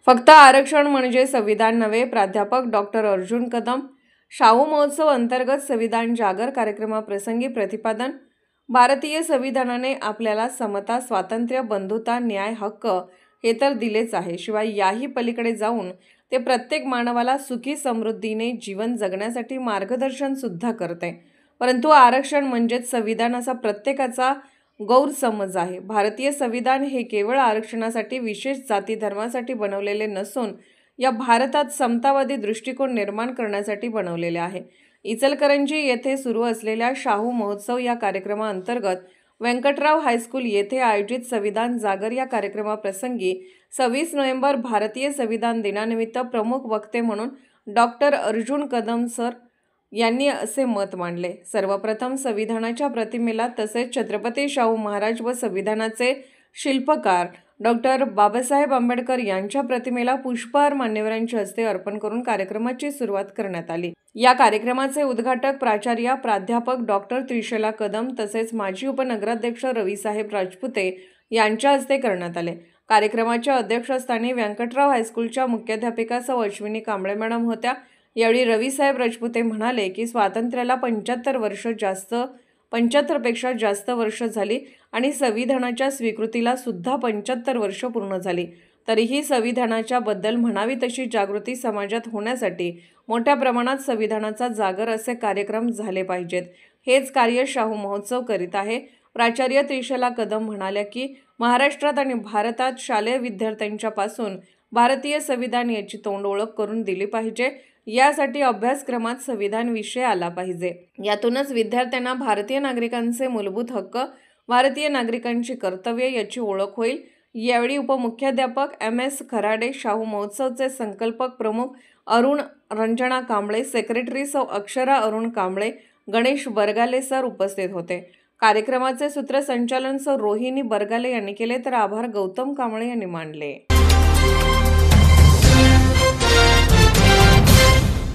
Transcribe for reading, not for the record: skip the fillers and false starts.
फक्त आरक्षण म्हणजे संविधान नव्हे. प्राध्यापक डॉक्टर अर्जुन कदम. शाहू महोत्सव अंतर्गत संविधान जागर कार्यक्रमाप्रसंगी प्रतिपादन. भारतीय संविधानाने आपल्याला समता, स्वातंत्र्य, बंधुता, न्याय, हक्क हे तर दिलेच आहे. शिवाय याही पलीकडे जाऊन ते प्रत्येक मानवाला सुखी समृद्धीने जीवन जगण्यासाठी मार्गदर्शन सुद्धा करते. परंतु आरक्षण म्हणजेच संविधानाचा प्रत्येकाचा गैरसमज आहे. भारतीय संविधान हे केवळ आरक्षणासाठी, विशेष जाती धर्मासाठी बनवलेले नसून या भारतात समतावादी दृष्टिकोन निर्माण करण्यासाठी बनवलेले आहे. इचलकरंजी येथे सुरू असलेल्या शाहू महोत्सव या कार्यक्रमाअंतर्गत व्यंकटराव हायस्कूल येथे आयोजित संविधान जागर या कार्यक्रमाप्रसंगी 26 नोव्हेंबर भारतीय संविधान दिनानिमित्त प्रमुख वक्ते म्हणून डॉक्टर अर्जुन कदम सर यांनी असे मत मांडले. सर्वप्रथम संविधानाच्या प्रतिमेला तसेच छत्रपती शाहू महाराज व संविधानाचे शिल्पकार डॉक्टर बाबासाहेब आंबेडकर यांच्या प्रतिमेला पुष्पहार मान्यवरांच्या हस्ते अर्पण करून कार्यक्रमाची सुरुवात करण्यात आली. या कार्यक्रमाचे उद्घाटक प्राचार्य प्राध्यापक डॉक्टर त्रिशला कदम तसेच माजी उपनगराध्यक्ष रविसाहेब राजपुते यांच्या हस्ते करण्यात आले. कार्यक्रमाच्या अध्यक्षस्थानी व्यंकटराव हायस्कूलच्या मुख्याध्यापिका सौ अश्विनी कांबळे मॅडम होत्या. यावेळी रविसाहेब राजपुते म्हणाले की स्वातंत्र्याला 75 पेक्षा जास्त वर्ष झाली आणि संविधानाच्या स्वीकृतीला सुद्धा 75 वर्ष पूर्ण झाली. तरीही संविधानाच्या बद्दल म्हणावी तशी जागृती समाजात होण्यासाठी मोठ्या प्रमाणात संविधानाचा जागर असे कार्यक्रम झाले पाहिजेत. हेच कार्य शाहू महोत्सव करीत आहे. प्राचार्य त्रिशला कदम म्हणाल्या की महाराष्ट्रात आणि भारतात शालेय विद्यार्थ्यांच्यापासून भारतीय संविधान याची तोंड ओळख करून दिली पाहिजे. यासाठी अभ्यासक्रमात संविधान विषय आला पाहिजे. यातूनच विद्यार्थ्यांना भारतीय नागरिकांचे मूलभूत हक्क, भारतीय नागरिकांची कर्तव्ये याची ओळख होईल. यावेळी उपमुख्याध्यापक MS खराडे, शाहू महोत्सवचे संकल्पक प्रमुख अरुण रंजना कांबळे, सेक्रेटरी सौ अक्षरा अरुण कांबळे, गणेश बरगाले सर उपस्थित होते. कार्यक्रमाचे सूत्रसंचालन सौ रोहिणी बरगाले यांनी केले तर आभार गौतम कांबळे यांनी मानले.